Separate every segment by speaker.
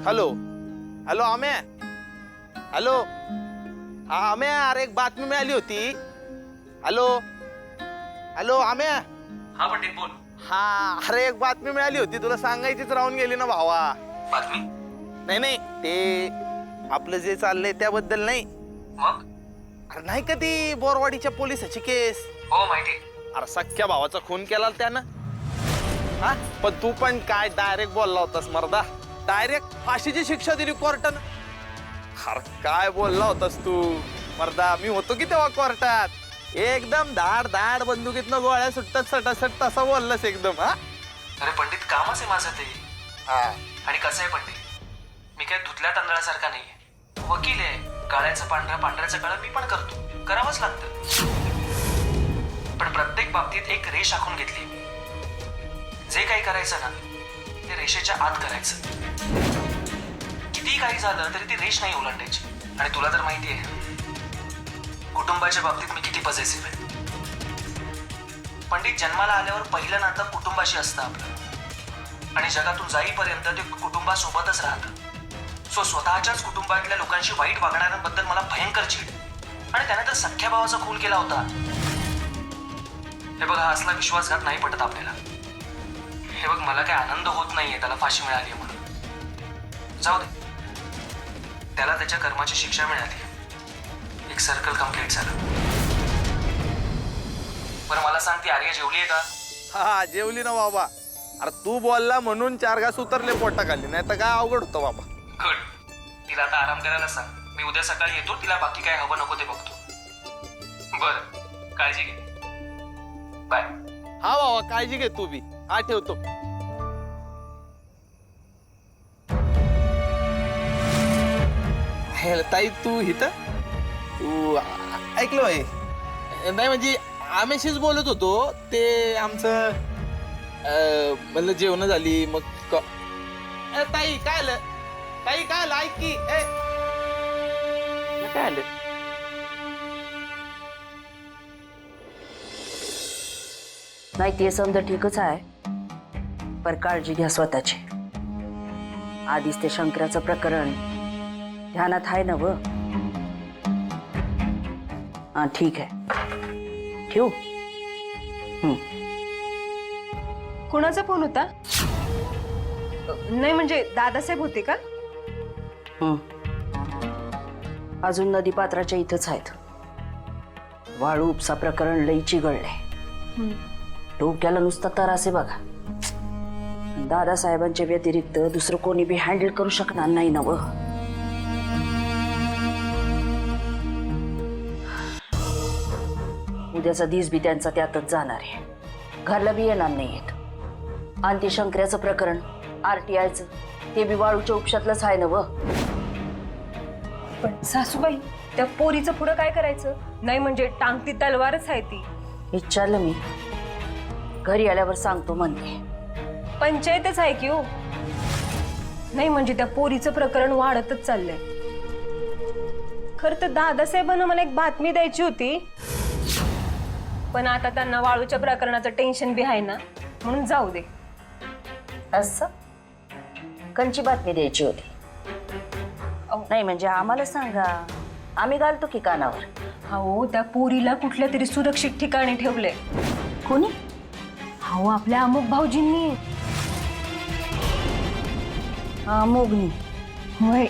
Speaker 1: Hello hello आम्या, hello हा आम्या, अरे एक बातमी मिळाली होती. हॅलो हॅलो आम्या.
Speaker 2: हा पंडित बोल.
Speaker 1: हा अरे एक बातमी मिळाली होती, तुला सांगायचीच राहून गेली ना भावा.
Speaker 2: बातमी?
Speaker 1: नाही नाही, ते आपलं जे चाललंय त्याबद्दल नाही.
Speaker 2: मग?
Speaker 1: अरे नाही का ती बोरवाडीच्या पोलिसाची केस?
Speaker 2: हो माहिती.
Speaker 1: अरे सख्या भावाचा खून केला त्यानं. हा पण तू पण काय डायरेक्ट बोलला होतास मर्दा, डायरेक्ट फाशीची शिक्षा दिली कोर्टानं. अरे काय बोलला होतास तू मर्दा, मी होतो की तेव्हा कोर्टात. एकदम धाड धाड बंदुकीतनं गोळ्या सुटतात सटासट तसा बोललास एकदम. हा
Speaker 2: अरे पंडित कामच आहे माझं ते.
Speaker 1: हा
Speaker 2: आणि कसं आहे पंडित, मी काय धुतल्या तांदळासारखा नाहीये. वकील आहे, काळ्याचं पांढऱ्या पांढऱ्याचं काळं मी पण करतो, करावंच लागतं. पण प्रत्येक बाबतीत एक रेष आखून घेतली. जे काही करायचं ना ते रेषेच्या आत करायचं. कितीही काही झालं तरी ती रेष नाही ओलांडायची. आणि तुला तर माहिती आहे कुटुंबाच्या बाबतीत मी किती पॉझिटिव्ह आहे. पंडित, जन्माला आल्यावर पहिलं नातं कुटुंबाशी असतं आपलं, आणि जगातून जाईपर्यंत ते कुटुंबासोबतच राहतं. सो स्वतःच्याच कुटुंबातल्या लोकांशी वाईट वागणाऱ्यांबद्दल मला भयंकर चीड. आणि त्याने तर सख्या भावाचा खून केला होता. हे बघ, हा असला विश्वासघात नाही पटत आपल्याला. हे बघ, मला काय आनंद होत नाहीये त्याला फाशी मिळाली म्हणून. जाऊ दे, त्याला त्याच्या कर्माची शिक्षा मिळाली. एक सर्कल कंप्लीट झालं. बरं मला सांग, ती आर्या जेवली आहे का?
Speaker 1: हा जेवली ना बाबा. अरे तू बोलला म्हणून 4 घास उतरले पोटाखाली, नाही तर काय अवघड होतं बाबा.
Speaker 2: गुड. तिला आता आराम करायला सांग. मी उद्या सकाळी येतो, तिला बाकी काय हवं नको ते बघतो. बरं, काळजी घे. बाय.
Speaker 1: हा बाबा काळजी घे तू बी. हा ठेवतो. ताई तू इथं तू ऐकलं बाई? नाही म्हणजे आम्हीशीच बोलत होतो. ते आमचं म्हणलं जेवण झाली मग ताई काय आलं? ताई काय आलं? ऐक की. काय आलं?
Speaker 3: नाही ते समजा ठीकच आहे, पर काळजी घ्या स्वतःची. आधीच ते शंकराचं प्रकरण ध्यानात आहे ना व? हा ठीक आहे, ठेवू?
Speaker 4: कुणाचा फोन होता? नाही म्हणजे दादासाहेब होते का?
Speaker 3: अजून नदीपात्राच्या इथंच आहेत. वाळू उपसा प्रकरण लई चिघळले. डोक्याला नुसता त्रास आहे बघा. दादासाहेबांच्या व्यतिरिक्त दुसरं कोणी बी हँडल करू शकणार नाही ना व? उद्याचा दिस बी त्यांचा त्यातच जाणार आहे. घरला बी येणार नाहीयेत. आणि ते शंकराचं प्रकरण RTIचं ते बी वाळूच्या उपशातलंच आहे ना व?
Speaker 4: पण सासूबाई, त्या पोरीचं पुढं काय करायचं? नाही म्हणजे टांगती तलवारच आहे ती.
Speaker 3: विचारलं मी, घरी आल्यावर सांगतो म्हणते.
Speaker 4: पंचायतच आहे की हो. नाही म्हणजे त्या पोरीचं प्रकरण वाढतच चाललंय. खरं तर दादासाहेबांना मला एक बातमी द्यायची होती, पण आता त्यांना वाळूच्या प्रकरणाचं टेन्शन बी आहे ना, म्हणून जाऊ दे.
Speaker 3: असं कंची बातमी द्यायची होती? नाही म्हणजे आम्हाला सांगा, आम्ही घालतो की कानावर.
Speaker 4: हो, त्या पोरीला कुठल्या तरी सुरक्षित ठिकाणी ठेवले.
Speaker 3: कोणी?
Speaker 4: हो, आपल्या अमुक भाऊजींनी.
Speaker 3: मोगनी?
Speaker 4: होय.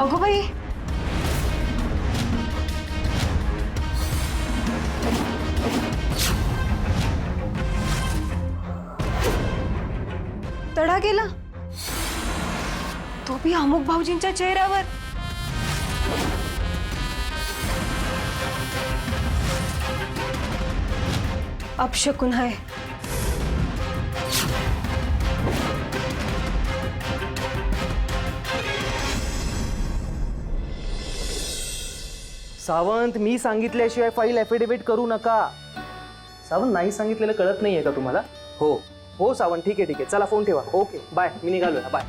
Speaker 4: अगो बाई, तडा गेला तो बी अमुक भाऊजींच्या चेहऱ्यावर. अपशकुन आहे.
Speaker 5: सावंत, मी सांगितल्याशिवाय फाईल ॲफिडेव्हिट करू नका. सावंत, नाही सांगितलेलं कळत नाहीये का तुम्हाला? हो हो सावंत, ठीक आहे ठीक आहे, चला फोन ठेवा. ओके बाय, मी निघालोय, बाय.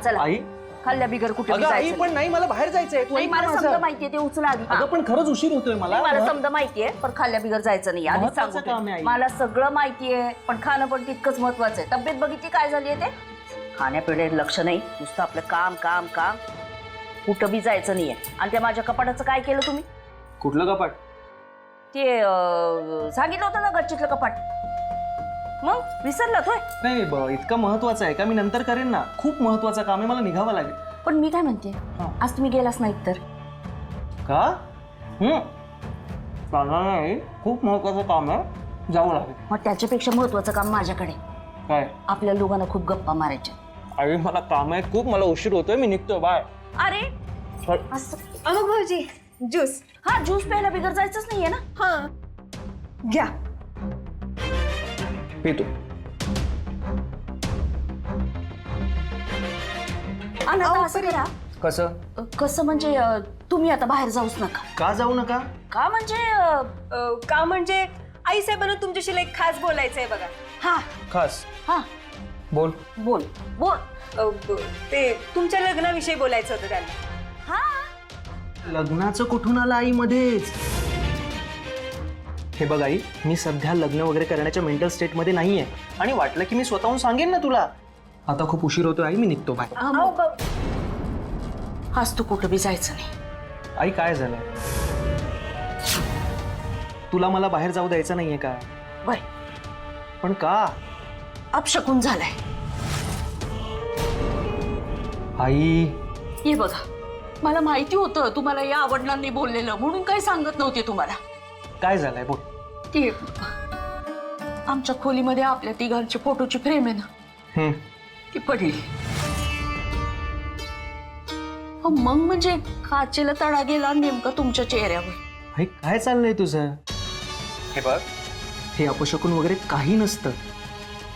Speaker 3: चला.
Speaker 5: आई
Speaker 3: खाल्ल्या बिगर कुठे
Speaker 5: अगं आई
Speaker 3: जायचं
Speaker 5: पण नाही, मला बाहेर जायचंय. तू
Speaker 3: नाही,
Speaker 5: ऐक ना
Speaker 3: मला
Speaker 5: माझं.
Speaker 3: समजा माहितीये ते उचला आधी.
Speaker 5: अगं पण खरंच उशीर होतोय मला.
Speaker 3: मला समजा माहितीये पण खाल्ल्या बिगर जायचं नाही आधी
Speaker 5: महत्वाचं
Speaker 3: सांगू
Speaker 5: काम आहे, आई.
Speaker 3: ते. मला सगळं माहितीये पण खाणं पण तितकंच महत्वाचं आहे. तब्येत बघितली काय झालीये ते खाण्यापिण्यात लक्ष नाही, नुसतं आपलं काम काम काम. कुठं बी जायचं नाहीये. आणि त्या माझ्या कपाटाचं काय केलं तुम्ही?
Speaker 5: कुठलं कपाट?
Speaker 3: ते सांगितलं होतं ना गच्चीतलं कपाट. मग विसरलात होय?
Speaker 5: नाही इतकं महत्वाचं आहे का? मी नंतर करेन ना. खूप महत्वाचं काम आहे, मला निघावं लागेल.
Speaker 3: पण मी काय म्हणते
Speaker 5: हा.
Speaker 3: आज तुम्ही गेलाच नाहीत तर
Speaker 5: का? चालणार नाही, खूप महत्वाचं काम आहे, जावं लागेल.
Speaker 3: मग त्याच्यापेक्षा महत्वाचं काम माझ्याकडे.
Speaker 5: काय?
Speaker 3: आपल्या दोघांना खूप गप्पा मारायच्या.
Speaker 5: आई मला काम आहे खूप, मला उशीर होतोय, मी निघतोय. बाय.
Speaker 3: अरे असं
Speaker 4: अमोल भाऊजी ज्यूस.
Speaker 3: हा ज्यूस प्यायला बिगर जायचंच नाहीये ना.
Speaker 4: हा घ्या.
Speaker 5: पितो.
Speaker 3: आणि आता असं करा.
Speaker 5: कसं?
Speaker 3: कसं म्हणजे तुम्ही आता बाहेर जाऊच नका.
Speaker 5: का जाऊ नका?
Speaker 3: का म्हणजे
Speaker 4: का म्हणजे आई साहेबांना तुमच्याशी एक खास बोलायचंय बघा.
Speaker 3: हा
Speaker 5: खास?
Speaker 3: हा
Speaker 5: बोल.
Speaker 3: बोल बोल.
Speaker 4: ते तुमच्या लग्नाविषयी बोलायचं होतं त्यांना.
Speaker 3: हा
Speaker 5: लग्नाचं कुठून आलं आई मध्येच? हे बघ आई, मी सध्या लग्न वगैरे करण्याच्या मेंटल स्टेट मध्ये नाहीये आणि वाटलं की मी स्वतःहून सांगेन ना तुला. आता खूप उशीर होतोय आई, मी निघतो. बाय.
Speaker 3: आज तू कुठं बी जायचं नाही.
Speaker 5: आई काय झालंय? तुला मला बाहेर जाऊ द्यायचं नाहीये का?
Speaker 3: वय
Speaker 5: पण का?
Speaker 3: अपशकून झालाय.
Speaker 5: आई
Speaker 3: हे बघा मला माहिती होतं तुम्हाला या आवडणार नाही बोललेलं म्हणून काही सांगत नव्हते तुम्हाला.
Speaker 5: काय झालंय बोल.
Speaker 3: ते आमच्या खोलीमध्ये आपल्या तिघांची फोटोची फ्रेम आहे ना, ती पडली. मग म्हणजे काचेला तडा गेला नेमका तुमच्या चेहऱ्यावर.
Speaker 5: आई काय चाललंय तुझं? हे बघ, हे अपशकून वगैरे काही नसतं.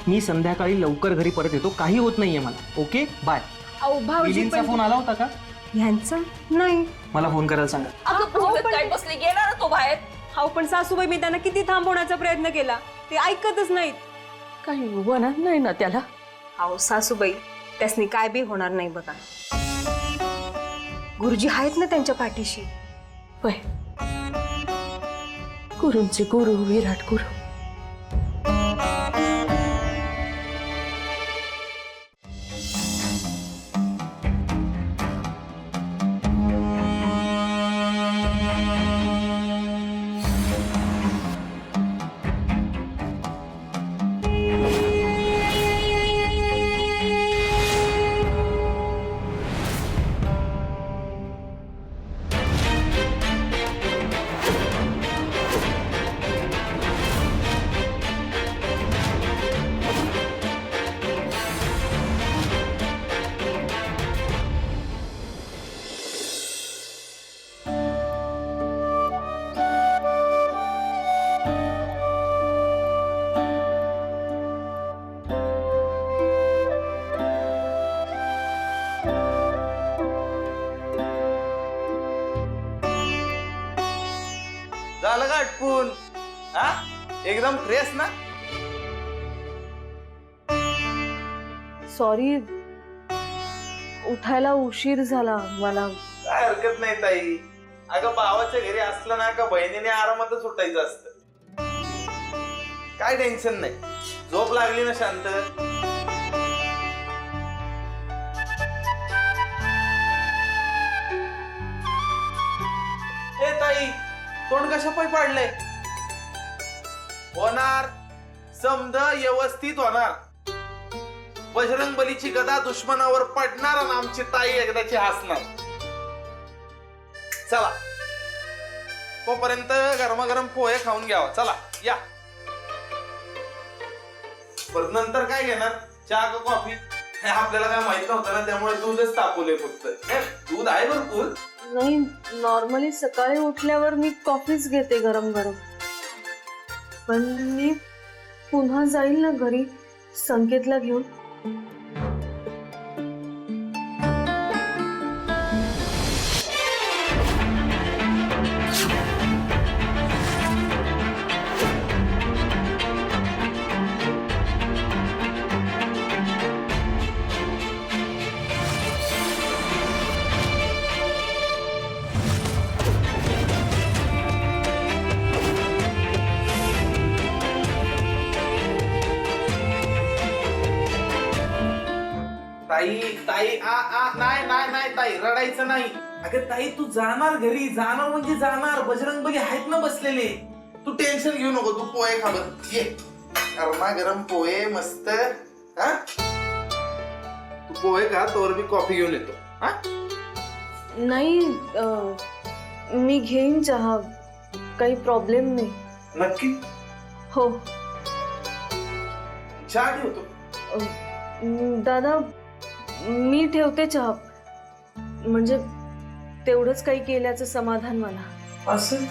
Speaker 5: मी संध्याकाळी लवकर घरी परत येतो, काही होत नाहीये मला. Okay bye.
Speaker 4: अहो भाऊजी
Speaker 5: दिलींचा
Speaker 4: पण
Speaker 5: फोन आला होता का?
Speaker 4: ह्यांचं नाही.
Speaker 5: मला फोन करायला सांगा.
Speaker 3: अगं बोलत काय बसले, गेला ना तो बाहेर.
Speaker 4: हो पण सासूबाई मी त्यांना किती थांबवण्याचा प्रयत्न केला, ते ऐकतच नाहीत.
Speaker 3: काही होणार नाही ना त्याला.
Speaker 4: अहो सासूबाई त्यासनी काय बी होणार नाही बघा. गुरुजी आहेत ना त्यांच्या पाठीशी.
Speaker 3: वय गुरूंचे गुरु विराट गुरु.
Speaker 1: झालं का आटपून? हा एकदम फ्रेश ना?
Speaker 6: सॉरी उठायला उशीर झाला मला.
Speaker 1: काय हरकत नाही ताई. अगं भावाच्या घरी असलं ना का बहिणीने आरामातच उठायचं असतं. काय टेन्शन नाही, झोप लागली ना शांत. हे ताई तोंड कशा पाय पाडलंय? होणार समज व्यवस्थित होणार. बजरंग बलीची गदा दुश्मनावर पडणार आणि आमची ताई एकदाची हसणार. चला तोपर्यंत गरमागरम पोहे खाऊन घ्यावा. चला या. परत नंतर काय घेणार? चहा का कॉफी? आपल्याला काय माहित नव्हतं ना, त्यामुळे दूधच तापवले फक्त. दूध आहे भरपूर.
Speaker 6: नाही नॉर्मली सकाळी उठल्यावर मी कॉफीच घेते गरम गरम. पण मी पुन्हा जाईल ना घरी संकेतला घेऊन.
Speaker 1: ताई ताई नाही नाही नाही ताई, रडायचं नाही. अगं ताई, तू जाणार घरी, जाणार म्हणजे जाणार. बजरंगबली आहेत ना बसलेले. तू टेन्शन घेऊ नको. तू पोहे खा बरं. ये गरमा गरम पोहे मस्त. हा, तू पोहे खा, तोवर मी कॉफी घेऊन येतो. हा,
Speaker 6: नाही मी घेईन चहा, काही प्रॉब्लेम नाही.
Speaker 1: नक्की
Speaker 6: हो.
Speaker 1: चहा ठेवतो.
Speaker 6: दादा मी ठेवते चहा, म्हणजे तेवढंच काही केल्याचं समाधान मला.
Speaker 1: असं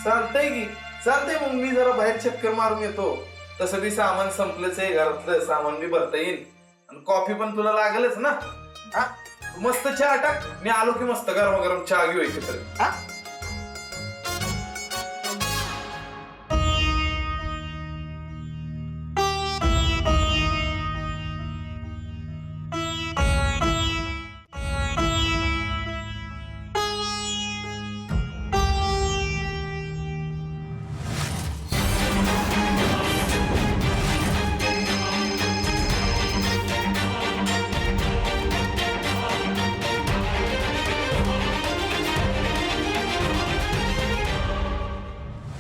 Speaker 1: चालतंय की, चालतंय. मग मी जरा बाहेर चक्कर मारून येतो. तसं बी सामान संपलंच आहे, घरातलं सामान बी भरता येईल आणि कॉफी पण तुला लागलच ना. हा, मस्त चहा टाक. मी आलो की मस्त गरम गरम चहा घेऊ एकत्र. हा,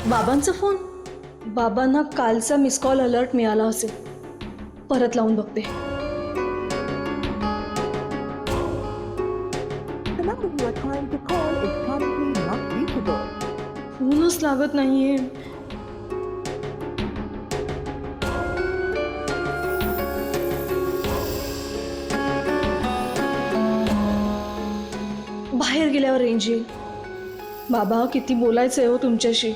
Speaker 6: बाबांचा फोन. बाबांना कालचा मिस कॉल अलर्ट मिळाला असेल. परत लावून बघते. फोनच लागत नाहीये. बाहेर गेल्यावर रेंज येईल. बाबा किती बोलायचंय हो तुमच्याशी.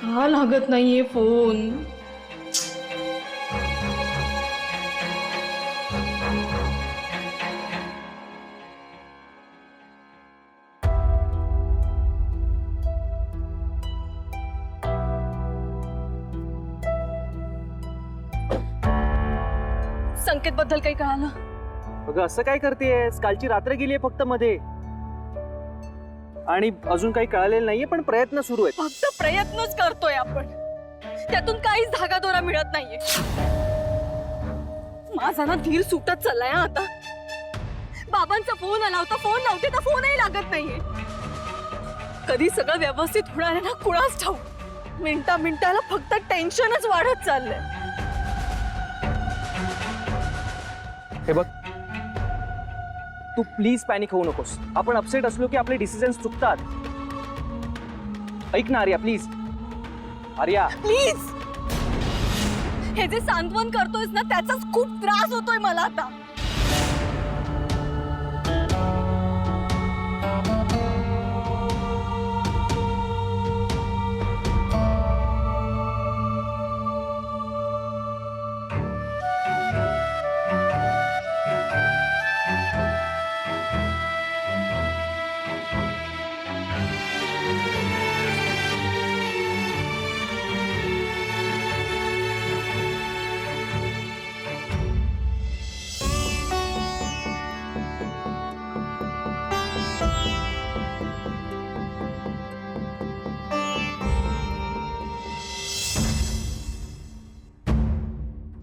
Speaker 6: का लागत नाहीये फोन. संकेत बद्दल काही कळालं?
Speaker 5: अगं असं काय करतेस? कालची रात्र गेलीये फक्त मध्ये, आणि अजून काही कळालेलं नाहीये, पण प्रयत्न सुरू आहेत.
Speaker 6: फक्त प्रयत्नच करतोय आपण, त्यातून काहीच धागादोरा मिळत नाहीये. माझा ना धीर सुटत चाललाय आता. बाबांचा फोन आला होता, फोन लावते तर फोनही लागत नाहीये. कधी सगळं व्यवस्थित होणार आहे ना कुणाच ठाऊक. मिनिटा मिनिटाला फक्त टेन्शनच वाढत चाललंय.
Speaker 5: हे बघ, तू प्लीज पॅनिक होऊ नकोस. आपण अपसेट असलो की आपले डिसिजन्स चुकतात. ऐक ना आर्या, प्लीज. आर्या
Speaker 6: प्लीज, हे जे सांत्वन करतोयस ना त्याचाच खूप त्रास होतोय मला आता.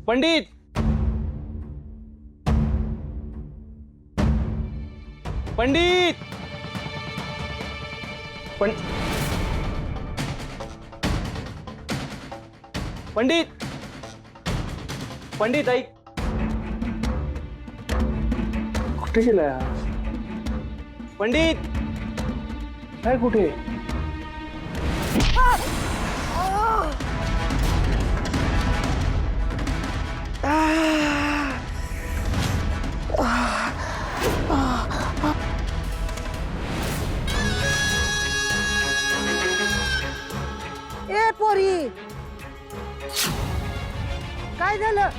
Speaker 5: पंडित, पंडित, पंडित, पंडित ऐक. कुठे गेला पंडित? काय कुठे?
Speaker 7: ए पोरी, काय झालं?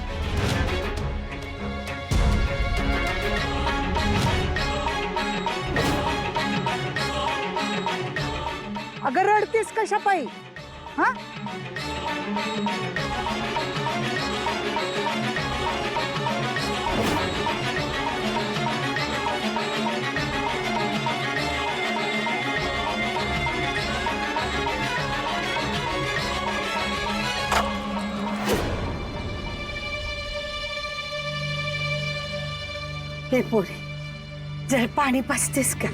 Speaker 7: अगं रडतेस कशा पायी हा? हे पोरी जर पाणी पाजतेस का?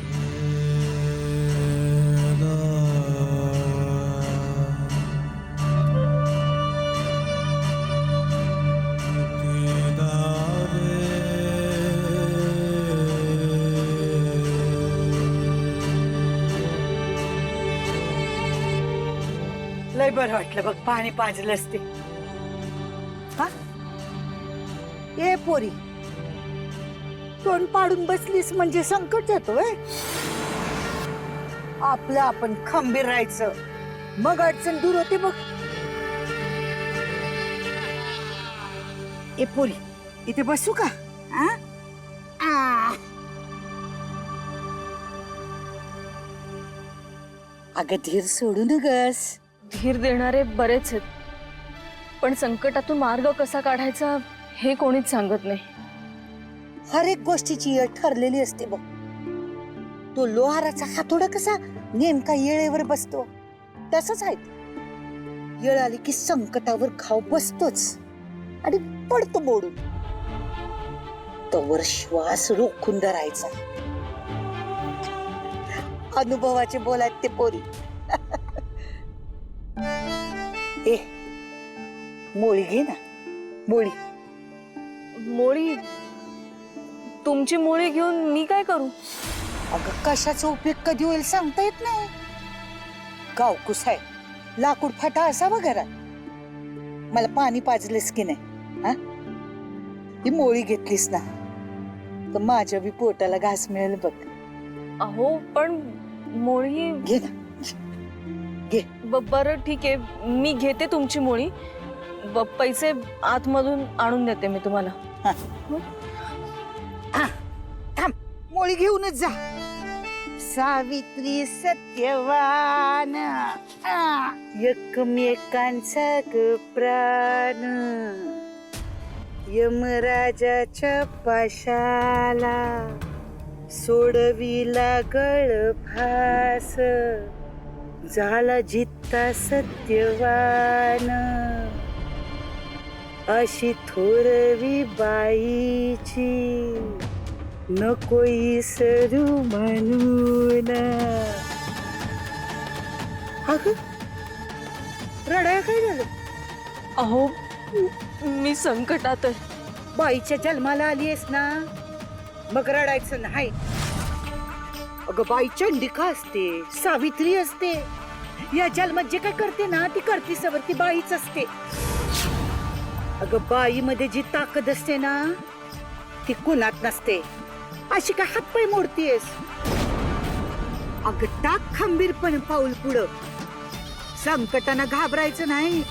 Speaker 7: लय बरं वाटलं बघ पाणी पाजलंच ते. हा ए पोरी तोंड पाडून बसलीस म्हणजे संकट येतोय. आपलं आपण खंबीर राहायचं मग अडचण दूर होते बघ. ए पोरी इथे बसू का? आ? आ. अगं धीर सोडू नगस.
Speaker 6: धीर देणारे बरेच आहेत, पण संकटातून मार्ग कसा काढायचा हे कोणीच सांगत नाही.
Speaker 7: हर एक गोष्टीची येळ ठरलेली असते बघ. तो लोहाराचा हातोडा कसा नेमका येळेवर बसतो तसंच आहे. येळ आली की संकटावर घाव बसतोच आणि पडतो मोडून. तोवर श्वास रोखून धरायचा. अनुभवाचे बोलात ते पोरी. ए मोळी घे ना. मोळी
Speaker 6: मोळी? तुमची मोळी घेऊन मी काय करू?
Speaker 7: अगं कशाचा उपयोग कधी होईल सांगता येत नाही. गावकुस आहे, लाकूड फाटा असावा घरात. मला पाणी पाजलेस की नाही? हा ही मोळी घेतलीस ना तर माझ्या बी पोटाला घास मिळेल बघ.
Speaker 6: अहो पण मोळी
Speaker 7: घे ना घे.
Speaker 6: बरं ठीक आहे, मी घेते तुमची मोळी. पैसे आतमधून आणून देते मी तुम्हाला.
Speaker 7: थांब मोळी घेऊनच जा. सावित्री सत्यवान एकमेकांचा ग प्राण यमराजाच्या पाशाला सोडविला गळफास झाला जित्ता सत्यवान अशी थोरवी बाईची नको इसरू म्हणून. अगं रडाया काय झालं?
Speaker 6: अहो मी संकटात आहे.
Speaker 7: बाईच्या जन्माला आली आहेस ना मग रडायचं नाही. अगं बाई चंडिका असते, सावित्री असते. या जन्मात जे काय करते ना ती करती सवर ती बाईच असते. अगं बाईमध्ये जी ताकद असते ना ती कुणात नसते. अशी काय हातपाय मोडतीयस? अगं टाक खंबीरपणे पाऊल पुढं. संकटानं घाबरायचं नाही.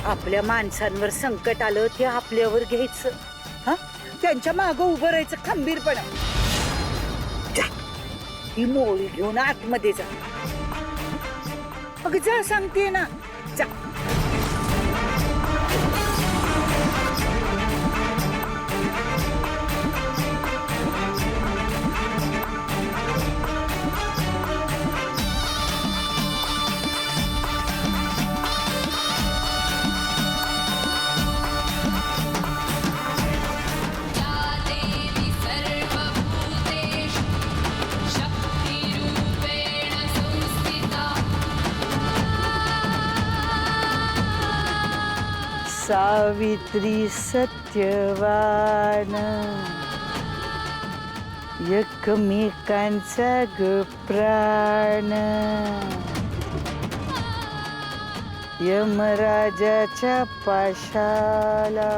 Speaker 7: आपल्या माणसांवर संकट आलं ते आपल्यावर घ्यायचं. हा त्यांच्या मागं उभं राहायचं खंबीरपणे. जा ही मोळी घेऊन आतमध्ये जा. अगं जा सांगते ना जा. सावित्री सत्यवान एकमेकांचा ग प्राण यमराजाच्या पाशाला